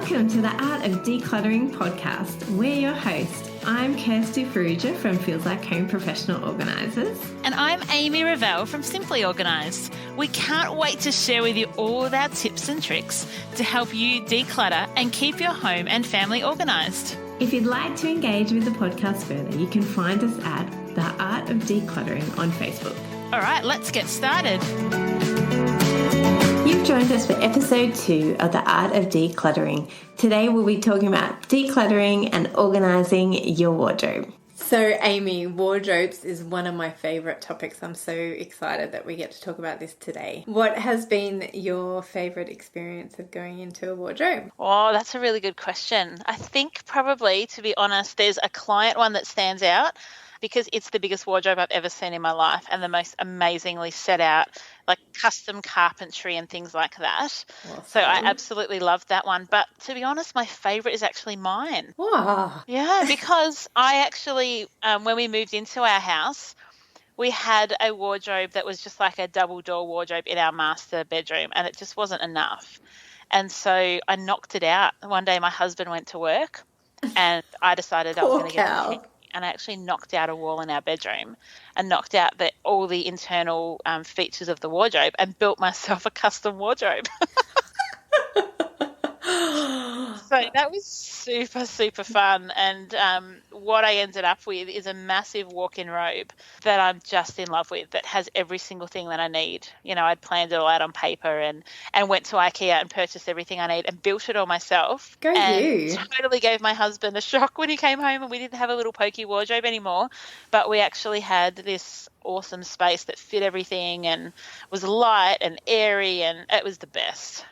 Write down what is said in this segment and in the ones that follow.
Welcome to the Art of Decluttering podcast. We're your host. I'm Kirsty Amy from Feels Like Home Professional Organisers. And I'm Amy Revell from Simply Organised. We can't wait to share with you all of our tips and tricks to help you declutter and keep your home and family organised. If you'd like to engage with the podcast further, you can find us at The Art of Decluttering on Facebook. All right, let's get started. You've joined us for episode 2 of The Art of Decluttering. Today we'll be talking about decluttering and organising your wardrobe. So Amy, wardrobes is one of my favourite topics. I'm so excited that we get to talk about this today. What has been your favourite experience of going into a wardrobe? Oh, that's a really good question. I think probably, to be honest, there's a client one that stands out because it's the biggest wardrobe I've ever seen in my life and the most amazingly set out, like custom carpentry and things like that. Awesome. So I absolutely loved that one. But to be honest, my favourite is actually mine. Wow. Yeah, because I actually, when we moved into our house, we had a wardrobe that was just like a double door wardrobe in our master bedroom, and it just wasn't enough. And so I knocked it out. One day my husband went to work and I decided I was going to get it. And I actually knocked out a wall in our bedroom and knocked out all the internal features of the wardrobe and built myself a custom wardrobe. So that was super, super fun. And what I ended up with is a massive walk-in robe that I'm just in love with, that has every single thing that I need. You know, I'd planned it all out on paper and went to IKEA and purchased everything I need and built it all myself. Go you. Totally gave my husband a shock when he came home and we didn't have a little pokey wardrobe anymore, but we actually had this awesome space that fit everything and was light and airy, and it was the best.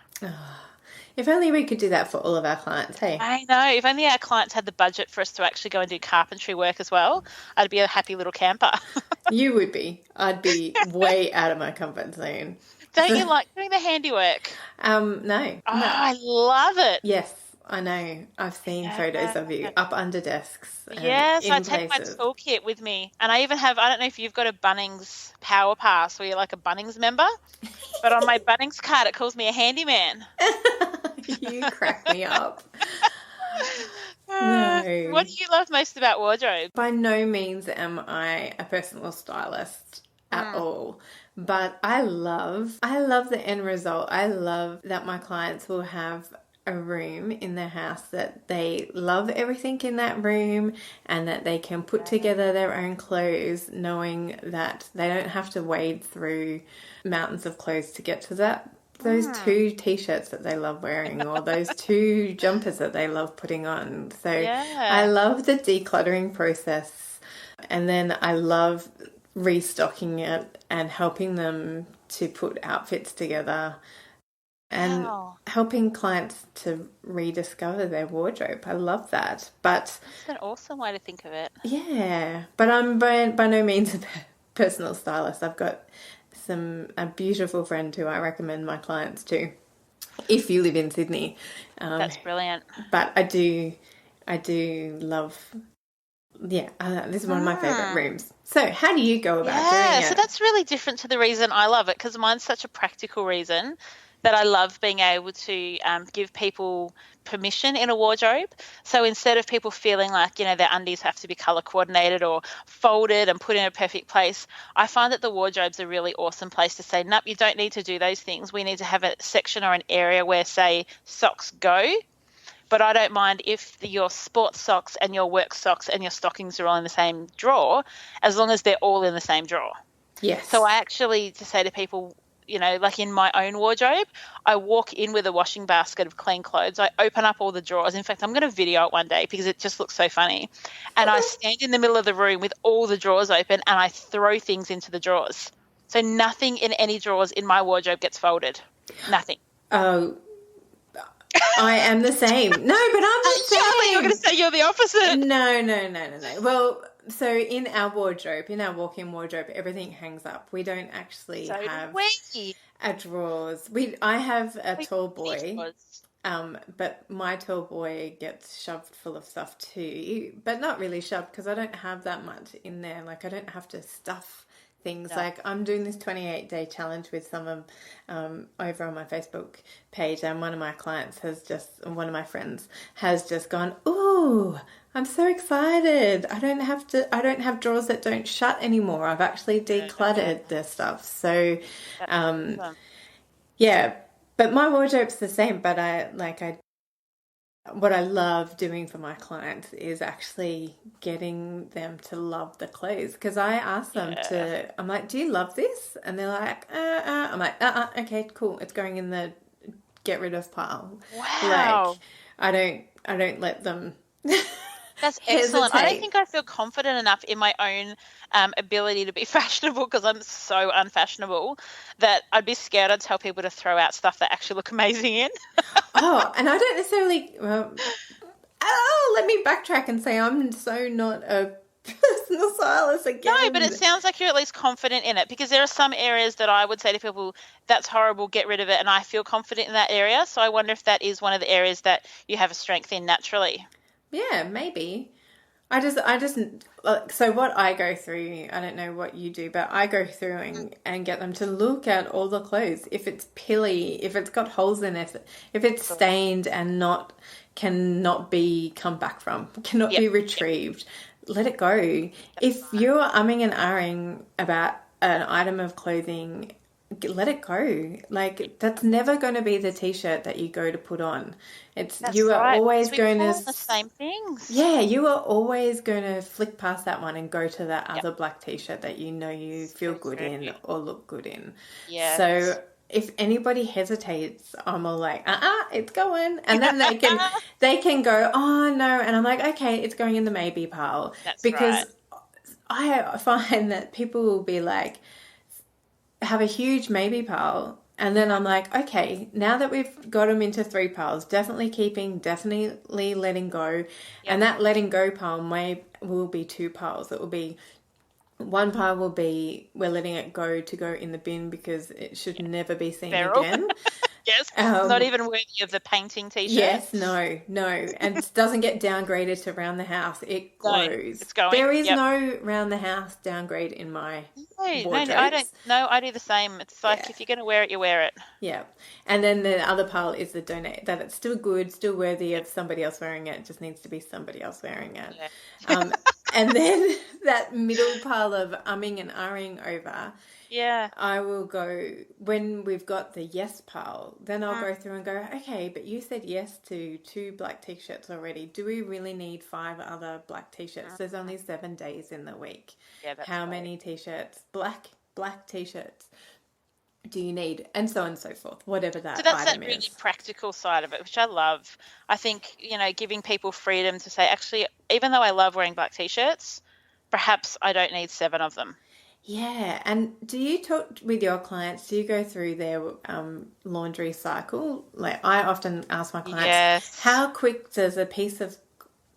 If only we could do that for all of our clients, hey? I know. If only our clients had the budget for us to actually go and do carpentry work as well, I'd be a happy little camper. You would be. I'd be way out of my comfort zone. Don't you like doing the handiwork? No. Oh, I love it. Yes, I know. I've seen photos of you up under desks. Yes, I take my toolkit with me. And I even have, I don't know if you've got a Bunnings Power Pass where you're like a Bunnings member, but on my Bunnings card it calls me a handyman. You crack me up. No. What do you love most about wardrobe? By no means am I a personal stylist at all, but I love the end result. I love that my clients will have a room in their house that they love everything in that room and that they can put together their own clothes, knowing that they don't have to wade through mountains of clothes to get to those 2 t-shirts that they love wearing or those 2 jumpers that they love putting on. So I love the decluttering process, and then I love restocking it and helping them to put outfits together and helping clients to rediscover their wardrobe. I love that. But it's an awesome way to think of it. Yeah, but I'm by no means a personal stylist. I've got a beautiful friend who I recommend my clients to if you live in Sydney. That's brilliant. But I do love, this is one of my favourite rooms. So how do you go about doing it? So that's really different to the reason I love it, because mine's such a practical reason that I love being able to give people permission in a wardrobe. So instead of people feeling like, you know, their undies have to be colour coordinated or folded and put in a perfect place, I find that the wardrobe's a really awesome place to say, nope, you don't need to do those things. We need to have a section or an area where, say, socks go. But I don't mind if your sports socks and your work socks and your stockings are all in the same drawer, as long as they're all in the same drawer. Yes. So I actually just say to people, you know, like in my own wardrobe, I walk in with a washing basket of clean clothes. I open up all the drawers. In fact, I'm going to video it one day because it just looks so funny. And I stand in the middle of the room with all the drawers open and I throw things into the drawers. So nothing in any drawers in my wardrobe gets folded. Nothing. Oh, I am the same. No, but I'm the same. Charlie, you're going to say you're the opposite. No. Well, so in our wardrobe, in our walk-in wardrobe, everything hangs up. We don't actually have a drawers. I have a tall boy, but my tall boy gets shoved full of stuff too, but not really shoved because I don't have that much in there. Like I don't have to stuff things. No. Like I'm doing this 28-day challenge with some of over on my Facebook page, and one of my friends has just gone, "Ooh, I'm so excited. I don't have drawers that don't shut anymore. I've actually decluttered their stuff." So Awesome. yeah, but my wardrobe's the same, but what I love doing for my clients is actually getting them to love the clothes, because I ask them I'm like, "Do you love this?" And they're like, I'm like, okay, cool. It's going in the get rid of pile. Wow. Like, I don't let them That's excellent. I don't hesitate. think I feel confident enough in my own ability to be fashionable, because I'm so unfashionable that I'd be scared I'd tell people to throw out stuff that actually look amazing in. Oh, and I don't necessarily, let me backtrack and say I'm so not a personal stylist again. No, but it sounds like you're at least confident in it, because there are some areas that I would say to people, that's horrible, get rid of it, and I feel confident in that area. So I wonder if that is one of the areas that you have a strength in naturally. Yeah, maybe. So what I go through, I don't know what you do, but I go through and get them to look at all the clothes. If it's pilly, if it's got holes in it, if it's stained and cannot be come back from, cannot be retrieved, let it go. If you're umming and ahhing about an item of clothing, let it go. Like, that's never going to be the t-shirt that you go to put on. You are always going to the same things. Yeah, you are always going to flick past that one and go to that other black t-shirt that you know you feel good in or look good in. Yeah. So if anybody hesitates, I'm all like, it's going. And then they can go, "Oh no." And I'm like, "Okay, it's going in the maybe pile." Because I find that people will be like, have a huge maybe pile, and then I'm like, okay, now that we've got them into 3 piles, definitely keeping, definitely letting go. And that letting go pile will be 2 piles. It will be, one pile will be, we're letting it go to go in the bin because it should never be seen again. Yes, not even worthy of the painting t-shirt. Yes, no, and it doesn't get downgraded to round the house. It goes. It's going. There is no round the house downgrade in my wardrobes. No, I don't. No, I do the same. It's like, if you're going to wear it, you wear it. Yeah, and then the other pile is the donate, that it's still good, still worthy of somebody else wearing it. It just needs to be somebody else wearing it. Yeah. And then that middle pile of umming and ahhing over. Yeah. I will go, when we've got the yes pile, then I'll go through and go, okay, but you said yes to 2 black t-shirts already. Do we really need 5 other black t-shirts? There's only 7 days in the week. Yeah, that's How many t-shirts, black t-shirts do you need? And so on and so forth, whatever that item is. So that's that really practical side of it, which I love. I think, giving people freedom to say, actually, even though I love wearing black t-shirts, perhaps I don't need 7 of them. Yeah, and do you talk with your clients? Do you go through their laundry cycle? Like, I often ask my clients, how quick does a piece of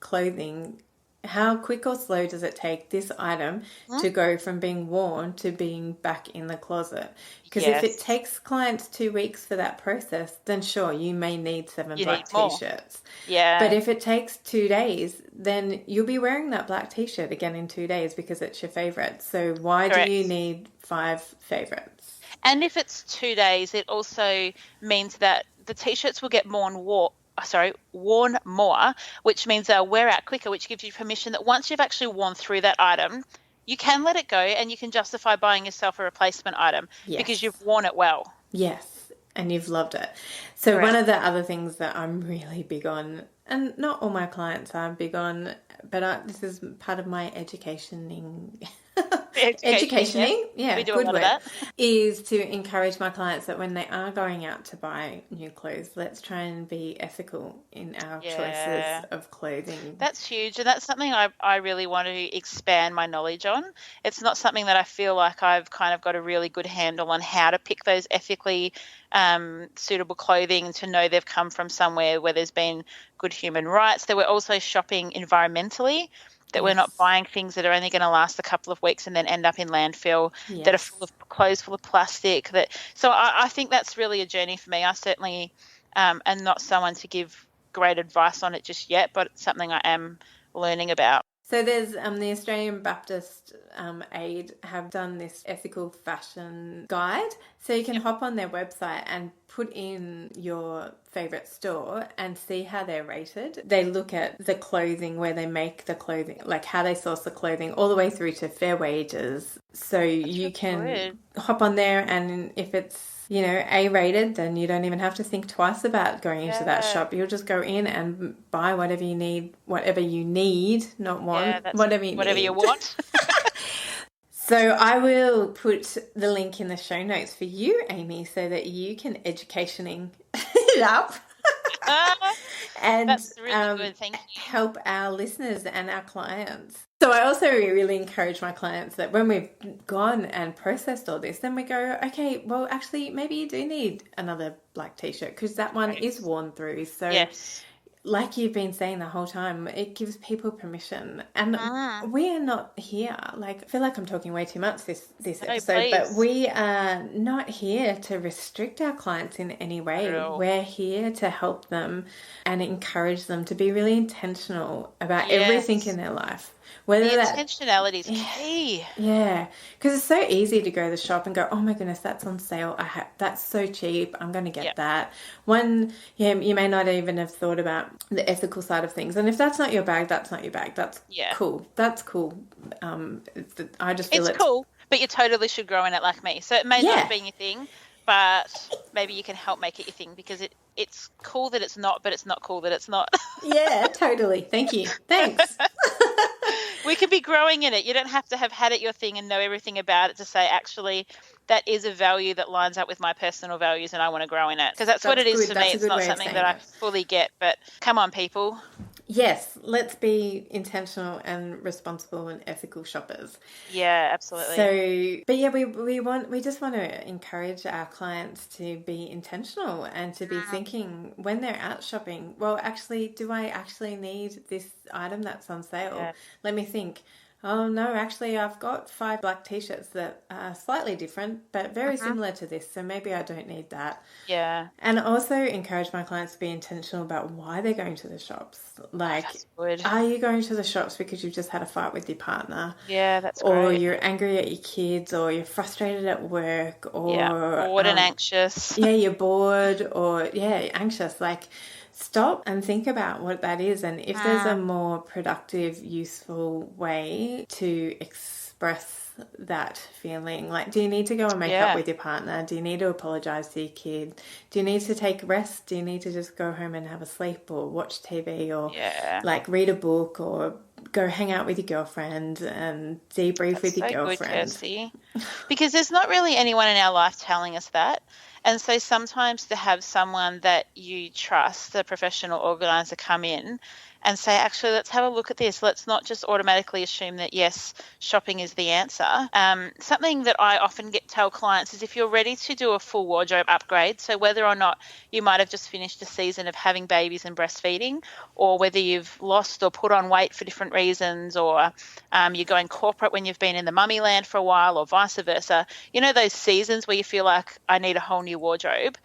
clothing, how quick or slow does it take this item to go from being worn to being back in the closet? Because if it takes clients 2 weeks for that process, then sure, you may need 7 black t-shirts. Yeah. But if it takes 2 days, then you'll be wearing that black t-shirt again in 2 days because it's your favorite. So why do you need 5 favorites? And if it's 2 days, it also means that the t-shirts will get worn more, which means they'll wear out quicker, which gives you permission that once you've actually worn through that item, you can let it go and you can justify buying yourself a replacement item because you've worn it well. Yes, and you've loved it. So one of the other things that I'm really big on, and not all my clients are big on, but this is part of my educationing, we do good a lot word, of that. is to encourage my clients that when they are going out to buy new clothes, let's try and be ethical in our choices of clothing. That's huge, and that's something I really want to expand my knowledge on. It's not something that I feel like I've kind of got a really good handle on how to pick those ethically suitable clothing, to know they've come from somewhere where there's been good human rights, that we're also shopping environmentally, that we're not buying things that are only going to last a couple of weeks and then end up in landfill, that are full of clothes full of plastic. So I think that's really a journey for me. I certainly am not someone to give great advice on it just yet, but it's something I am learning about. So there's the Australian Baptist Aid have done this ethical fashion guide. So you can hop on their website and put in your favorite store and see how they're rated. They look at the clothing, where they make the clothing, like how they source the clothing, all the way through to fair wages. So you can hop on there, and if it's A-rated, then you don't even have to think twice about going into that shop. You'll just go in and buy whatever you need, not want, whatever you want. So I will put the link in the show notes for you, Amy, so that you can educationing it up. And that's really good. Thank you. Help our listeners and our clients. So I also really encourage my clients that when we've gone and processed all this, then we go, okay, well, actually, maybe you do need another black t-shirt because that one is worn through. So like you've been saying the whole time, it gives people permission. And we are not here, I feel like I'm talking way too much this episode, but we are not here to restrict our clients in any way. We're here to help them and encourage them to be really intentional about everything in their life. Intentionality is key. Yeah, because it's so easy to go to the shop and go, oh my goodness, that's on sale. That's so cheap. I'm going to get that. You may not even have thought about the ethical side of things. And if that's not your bag, that's not your bag. That's cool. That's cool. I just feel it's cool, but you totally should grow in it like me. So it may not be your thing, but maybe you can help make it your thing because it's cool that it's not, but it's not cool that it's not. Yeah, totally. Thank you. Thanks. We could be growing in it. You don't have to have had it your thing and know everything about it to say, actually, that is a value that lines up with my personal values and I want to grow in it. Because that's what it is for me. It's not something that I fully get. But come on, people. Yes, let's be intentional and responsible and ethical shoppers. Yeah, absolutely. So, but yeah, we just want to encourage our clients to be intentional and to be thinking when they're out shopping, well, actually, do I actually need this item that's on sale? Yeah. Let me think. Oh, no, actually, I've got 5 black t-shirts that are slightly different, but very similar to this, so maybe I don't need that. Yeah. And also encourage my clients to be intentional about why they're going to the shops. Like, are you going to the shops because you've just had a fight with your partner? Yeah, that's great. Or you're angry at your kids, or you're frustrated at work, or... bored and anxious. Yeah, you're bored, or, anxious, like... Stop and think about what that is, and if there's a more productive, useful way to express that feeling. Like, do you need to go and make up with your partner? Do you need to apologize to your kid? Do you need to take rest? Do you need to just go home and have a sleep or watch TV or like read a book or go hang out with your girlfriend and debrief with your girlfriend? Good, Kirsty. Because there's not really anyone in our life telling us that. And so sometimes to have someone that you trust, a professional organizer, come in and say, actually, let's have a look at this. Let's not just automatically assume that, yes, shopping is the answer. Something that I often tell clients is if you're ready to do a full wardrobe upgrade, so whether or not you might have just finished a season of having babies and breastfeeding, or whether you've lost or put on weight for different reasons, or you're going corporate when you've been in the mummy land for a while, or vice versa, those seasons where you feel like I need a whole new wardrobe,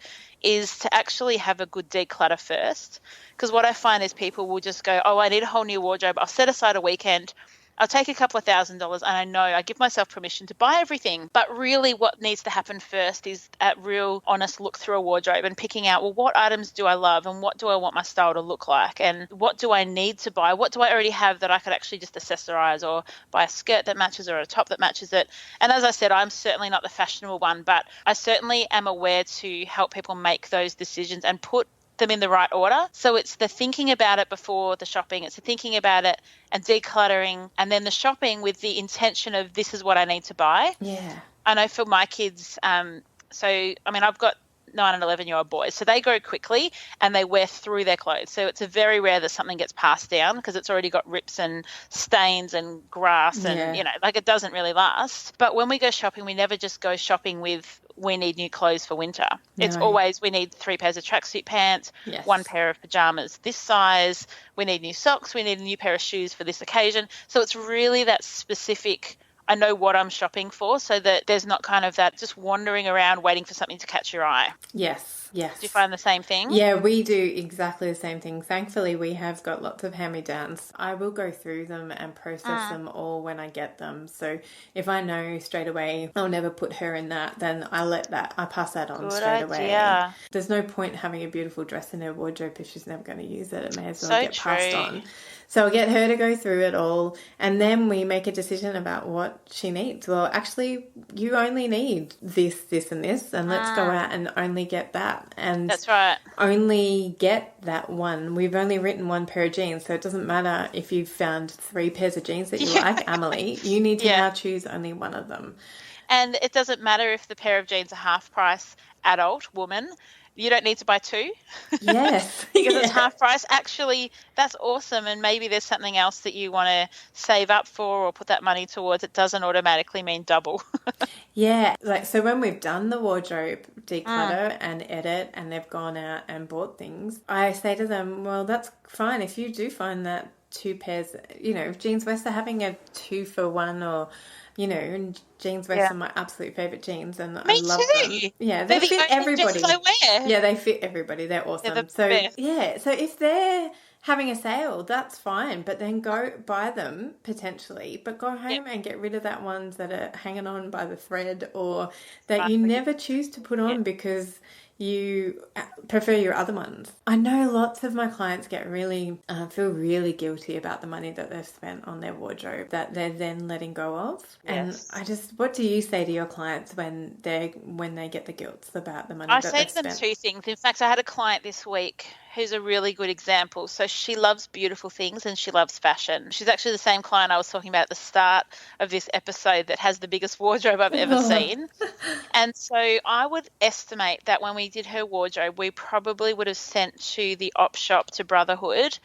is to actually have a good declutter first. Because what I find is people will just go, oh, I need a whole new wardrobe. I'll set aside a weekend. I'll take a couple of $1,000 and I know I give myself permission to buy everything. But really what needs to happen first is a real honest look through a wardrobe and picking out, well, what items do I love and what do I want my style to look like? And what do I need to buy? What do I already have that I could actually just accessorize or buy a skirt that matches or a top that matches it? And as I said, I'm certainly not the fashionable one, but I certainly am aware to help people make those decisions and put them in the right order. So it's the thinking about it before the shopping, it's the thinking about it and decluttering, and then the shopping with the intention of this is what I need to buy. Yeah. I know for my kids, I've got 9 and 11-year-old boys, so they grow quickly and they wear through their clothes. So it's very rare that something gets passed down because it's already got rips and stains and grass and, it doesn't really last. But when we go shopping, we never just go shopping with we need new clothes for winter. No. It's always we need 3 pairs of tracksuit pants, 1 pair of pajamas this size, we need new socks, we need a new pair of shoes for this occasion. So it's really that specific, I know what I'm shopping for, so that there's not kind of that just wandering around waiting for something to catch your eye. Yes. Yes. Do you find the same thing? Yeah, we do exactly the same thing. Thankfully, we have got lots of hand-me-downs. I will go through them and process them all when I get them. So if I know straight away I'll never put her in that, then I pass that on Good straight away. idea. There's no point having a beautiful dress in her wardrobe if she's never going to use it. It may as well So get passed true. on. So I'll get her to go through it all, and then we make a decision about what she needs. Well, actually, you only need this, this, and this, and let's go out and only get that. And That's right. only get that one. We've only written one pair of jeans, so it doesn't matter if you've found 3 pairs of jeans that you like, Emily. You need to now choose only one of them. And it doesn't matter if the pair of jeans are half price, adult, woman. You don't need to buy 2. Yes. Because it's half price. Actually, that's awesome. And maybe there's something else that you want to save up for or put that money towards. It doesn't automatically mean double. Yeah. So when we've done the wardrobe declutter and edit and they've gone out and bought things, I say to them, well, that's fine. If you do find that 2 pairs, if Jeans West are having a 2-for-1 or... and jeans West are my absolute favourite jeans, and I love them. Yeah, they fit everybody. I wear. Yeah, they fit everybody. They're awesome. They're the best. Yeah, so if they're having a sale, that's fine, but then go buy them potentially, but go home and get rid of that ones that are hanging on by the thread or that you never choose to put on because you prefer your other ones. I know lots of my clients feel really guilty about the money that they've spent on their wardrobe that they're then letting go of. Yes. And what do you say to your clients when they get the guilt about the money that they've spent? I say to them 2 things. In fact, I had a client this week who's a really good example. So she loves beautiful things and she loves fashion. She's actually the same client I was talking about at the start of this episode that has the biggest wardrobe I've ever seen. And so I would estimate that when we did her wardrobe, we probably would have sent to the op shop to Brotherhood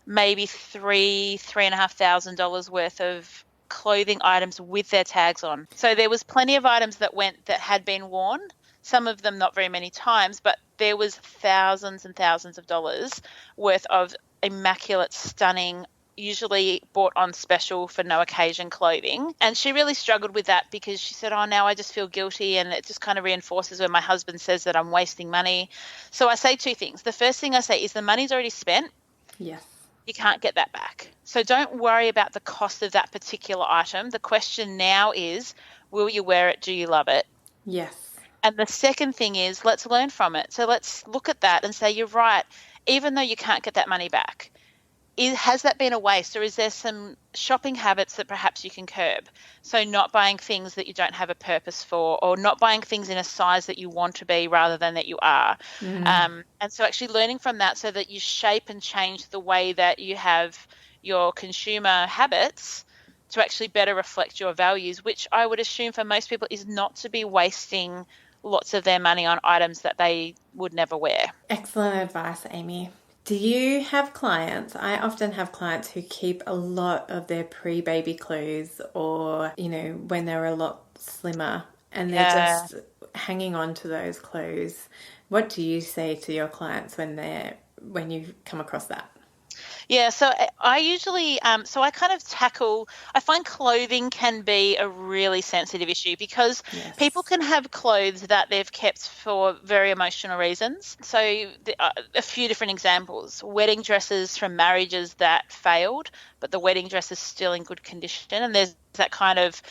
maybe $3,500 worth of clothing items with their tags on. So there was plenty of items that had been worn, some of them not very many times, but there was thousands and thousands of dollars worth of immaculate, stunning, usually bought on special for no occasion clothing. And she really struggled with that because she said, now I just feel guilty, and it just kind of reinforces when my husband says that I'm wasting money. So I say 2 things. The first thing I say is the money's already spent. Yes. You can't get that back. So don't worry about the cost of that particular item. The question now is, will you wear it? Do you love it? Yes. And the second thing is, let's learn from it. So let's look at that and say, you're right, even though you can't get that money back, has that been a waste, or is there some shopping habits that perhaps you can curb? So not buying things that you don't have a purpose for, or not buying things in a size that you want to be rather than that you are. And so actually learning from that so that you shape and change the way that you have your consumer habits to actually better reflect your values, which I would assume for most people is not to be wasting lots of their money on items that they would never wear. Excellent advice, Amy. Do you have clients? I often have clients who keep a lot of their pre-baby clothes or, when they're a lot slimmer and they're just hanging on to those clothes. What do you say to your clients when you come across that? Yeah, so I usually, I find clothing can be a really sensitive issue because people can have clothes that they've kept for very emotional reasons. So a few different examples: wedding dresses from marriages that failed, but the wedding dress is still in good condition. And there's that kind of,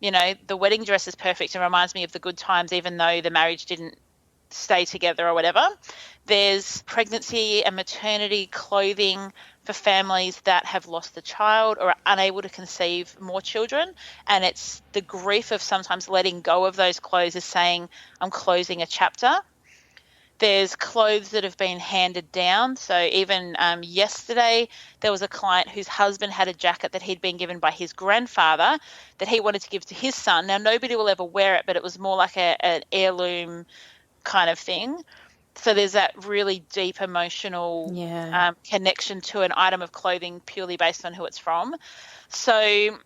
the wedding dress is perfect and reminds me of the good times, even though the marriage didn't stay together or whatever. There's pregnancy and maternity clothing for families that have lost a child or are unable to conceive more children. And it's the grief of sometimes letting go of those clothes is saying, I'm closing a chapter. There's clothes that have been handed down. So even yesterday, there was a client whose husband had a jacket that he'd been given by his grandfather that he wanted to give to his son. Now, nobody will ever wear it, but it was more like an heirloom kind of thing. So there's that really deep emotional connection to an item of clothing purely based on who it's from. So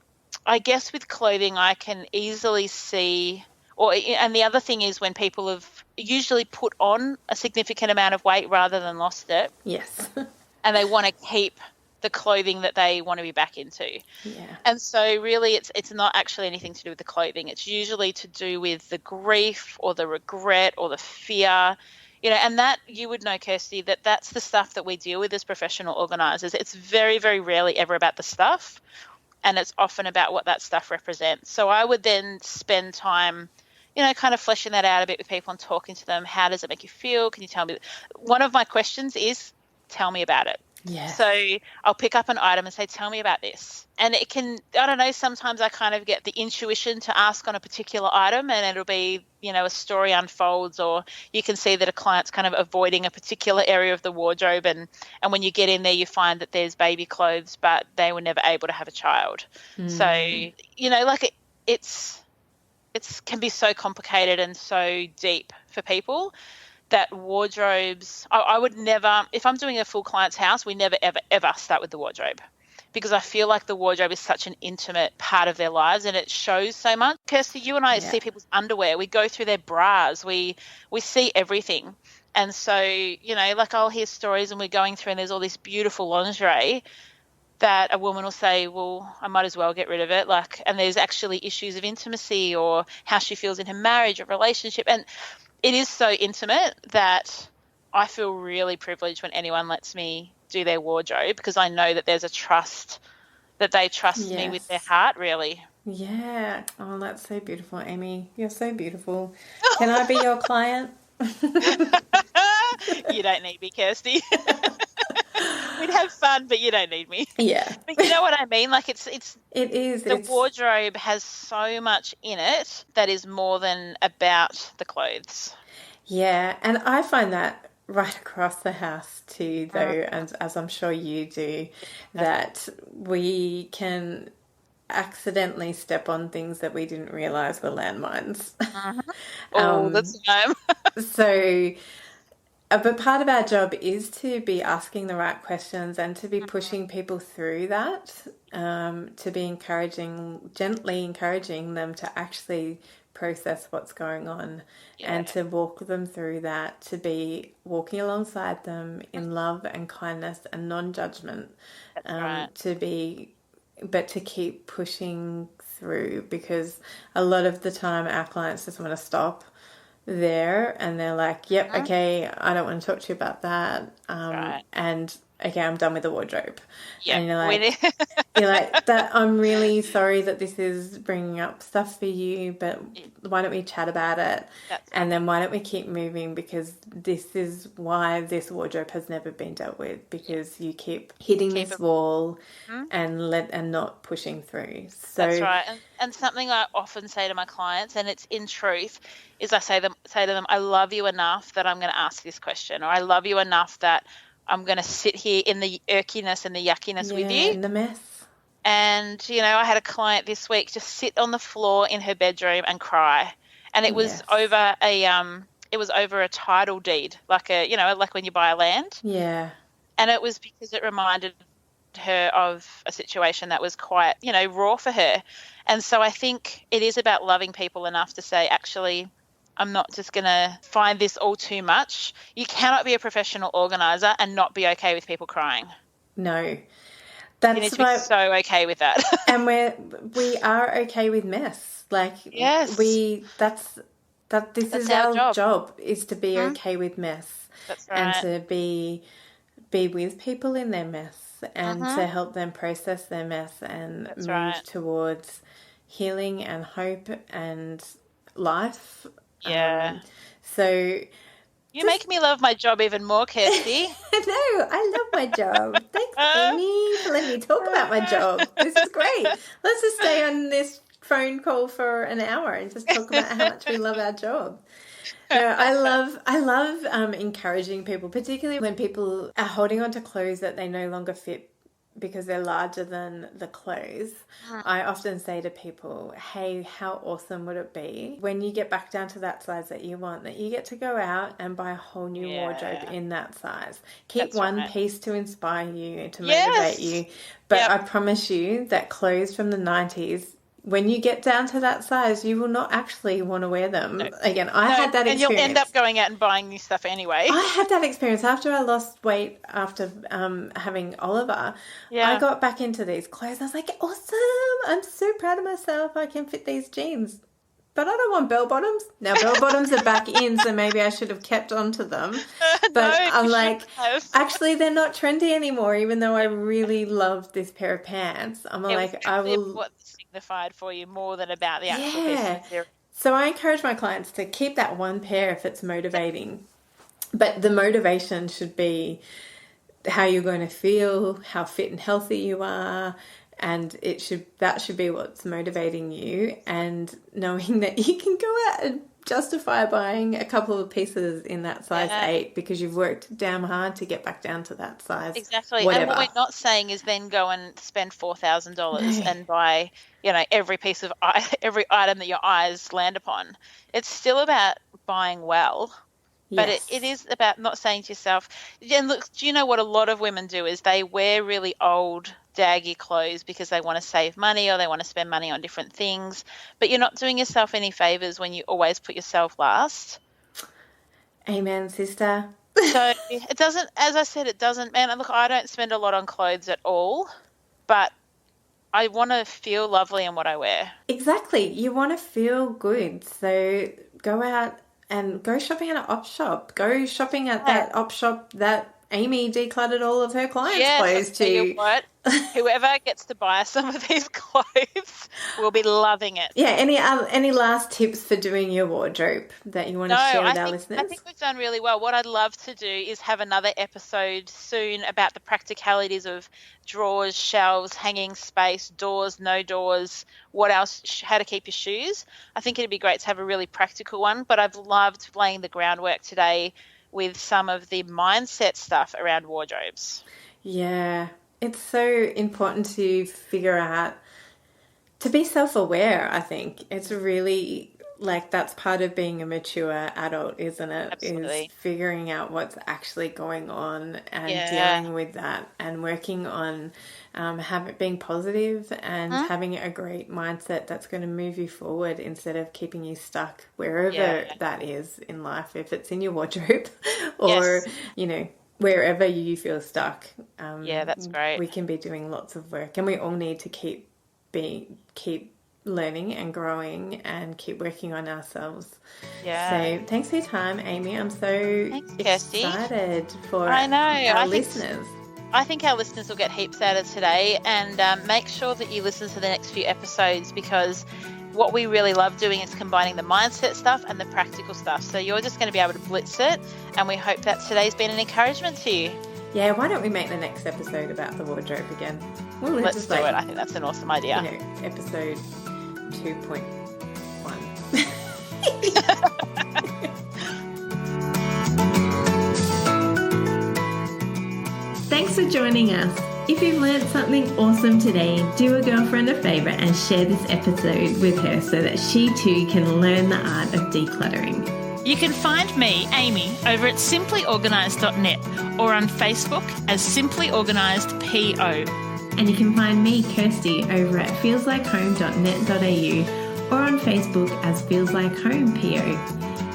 I guess with clothing, I can easily see, and the other thing is when people have usually put on a significant amount of weight rather than lost it. Yes. And they want to keep the clothing that they want to be back into. Yeah. And so really it's not actually anything to do with the clothing. It's usually to do with the grief or the regret or the fear. And that you would know, Kirsty, that's the stuff that we deal with as professional organisers. It's very, very rarely ever about the stuff, and it's often about what that stuff represents. So I would then spend time, kind of fleshing that out a bit with people and talking to them. How does it make you feel? Can you tell me? One of my questions is, tell me about it. Yes. So I'll pick up an item and say, tell me about this. And it can, I don't know, sometimes I kind of get the intuition to ask on a particular item, and it'll be, a story unfolds, or you can see that a client's kind of avoiding a particular area of the wardrobe. And when you get in there, you find that there's baby clothes, but they were never able to have a child. So, it's can be so complicated and so deep for people that wardrobes, I would never, if I'm doing a full client's house, we never, ever, ever start with the wardrobe, because I feel like the wardrobe is such an intimate part of their lives and it shows so much. Kirsty, you and I see people's underwear. We go through their bras. We see everything. And so, I'll hear stories and we're going through and there's all this beautiful lingerie that a woman will say, well, I might as well get rid of it. And there's actually issues of intimacy or how she feels in her marriage or relationship. And it is so intimate that I feel really privileged when anyone lets me do their wardrobe, because I know that there's a trust, that they trust me with their heart, really. Yeah. Oh, that's so beautiful, Amy. You're so beautiful. Can I be your client? You don't need me, Kirsty. We'd have fun, but you don't need me. Yeah. But you know what I mean? It is. The wardrobe has so much in it that is more than about the clothes. Yeah, and I find that right across the house too, though, and as I'm sure you do, that we can accidentally step on things that we didn't realise were landmines. All the time. So, but part of our job is to be asking the right questions and to be pushing people through that, to be gently encouraging them to actually process what's going on and to walk them through that, to be walking alongside them in love and kindness and non-judgment, but to keep pushing through, because a lot of the time our clients just want to stop there and they're like, yep, okay, I don't want to talk to you about that, and okay, I'm done with the wardrobe. And you're like, that I'm really sorry that this is bringing up stuff for you, but why don't we chat about it? And then why don't we keep moving, because this is why this wardrobe has never been dealt with, because you keep hitting this wall and not pushing through. So that's right. And something I often say to my clients, and it's in truth, is I say to them, I love you enough that I'm going to ask this question, or I love you enough that I'm going to sit here in the irkiness and the yuckiness with you. In the mess. And, I had a client this week just sit on the floor in her bedroom and cry. And it was over a title deed, like when you buy a land. Yeah. And it was because it reminded her of a situation that was quite, raw for her. And so I think it is about loving people enough to say, actually, I'm not just going to find this all too much. You cannot be a professional organizer and not be okay with people crying. No. You need to be so okay with that. And we are okay with mess. Yes. That's our job is to be okay with mess. That's right. And to be with people in their mess and to help them process their mess and move towards healing and hope and life. Yeah. So you make me love my job even more, Kirsty. No, I love my job. Thanks, Amy, for letting me talk about my job. This is great. Let's just stay on this phone call for an hour and just talk about how much we love our job. No, I love encouraging people, particularly when people are holding on to clothes that they no longer fit because they're larger than the clothes. I often say to people, hey, how awesome would it be when you get back down to that size that you want, that you get to go out and buy a whole new wardrobe in that size. Keep one piece to inspire you and to motivate you. But I promise you that clothes from the 90s, when you get down to that size, you will not actually want to wear them again. I had that experience. And you'll end up going out and buying new stuff anyway. I had that experience after I lost weight after having Oliver. I got back into these clothes. I was like, awesome. I'm so proud of myself. I can fit these jeans. but I don't want bell bottoms. Now, bell bottoms are back in, so maybe I should have kept onto them. But No, I'm you like, shouldn't have. actually, they're not trendy anymore, even though I really love this pair of pants. I'm It was like, I actually will, what signified for you more than about the actual piece of yeah. material. So I encourage my clients to keep that one pair if it's motivating. But the motivation should be how you're going to feel, how fit and healthy you are, and that should be what's motivating you, and knowing that you can go out and justify buying a couple of pieces in that size 8 because you've worked damn hard to get back down to that size. Exactly. Whatever. And what we're not saying is then go and spend $4,000 and buy, every every item that your eyes land upon. It's still about buying well. But Yes. it is about not saying to yourself, and look, do you know what a lot of women do is they wear really old, daggy clothes because they want to save money or they want to spend money on different things. But you're not doing yourself any favors when you always put yourself last. Amen, sister. So it doesn't, as I said, it doesn't, man, look, I don't spend a lot on clothes at all, but I want to feel lovely in what I wear. Exactly. You want to feel good. So go out and go shopping at an op shop. Go shopping at that op shop that Amy decluttered all of her clients' clothes to. Tell you what, whoever gets to buy some of these clothes will be loving it. Yeah. Any last tips for doing your wardrobe that you want to share with our listeners? I think we've done really well. What I'd love to do is have another episode soon about the practicalities of drawers, shelves, hanging space, doors, no doors, what else, how to keep your shoes. I think it'd be great to have a really practical one, but I've loved laying the groundwork today with some of the mindset stuff around wardrobes. Yeah. It's so important to figure out, to be self-aware, I think. It's really, that's part of being a mature adult, isn't it? Absolutely. Is figuring out what's actually going on and dealing with that and working on being positive and having a great mindset that's going to move you forward instead of keeping you stuck wherever that is in life, if it's in your wardrobe or, wherever you feel stuck. That's great. We can be doing lots of work, and we all need to keep learning and growing and keep working on ourselves. Yeah. So thanks for your time, Amy. I'm so excited for our listeners. I think our listeners will get heaps out of today, and make sure that you listen to the next few episodes, because what we really love doing is combining the mindset stuff and the practical stuff. So you're just going to be able to blitz it, and we hope that today's been an encouragement to you. Yeah, why don't we make the next episode about the wardrobe again? Let's do it. I think that's an awesome idea. Episode 2.1. Thanks for joining us. If you've learned something awesome today, do a girlfriend a favour and share this episode with her so that she too can learn the art of decluttering. You can find me, Amy, over at simplyorganised.net or on Facebook as Simply Organised PO. And you can find me, Kirsty, over at feelslikeHome.net.au or on Facebook as Feels Like Home PO.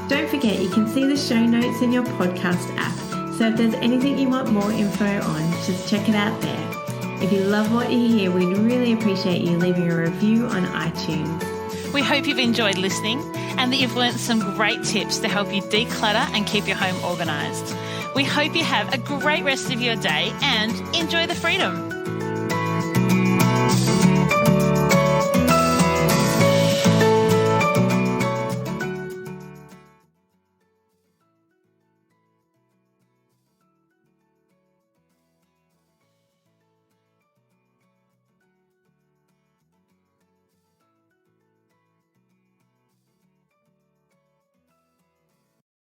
Don't forget you can see the show notes in your podcast app, so if there's anything you want more info on, just check it out there. If you love what you hear, we'd really appreciate you leaving a review on iTunes. We hope you've enjoyed listening and that you've learnt some great tips to help you declutter and keep your home organised. We hope you have a great rest of your day and enjoy the freedom.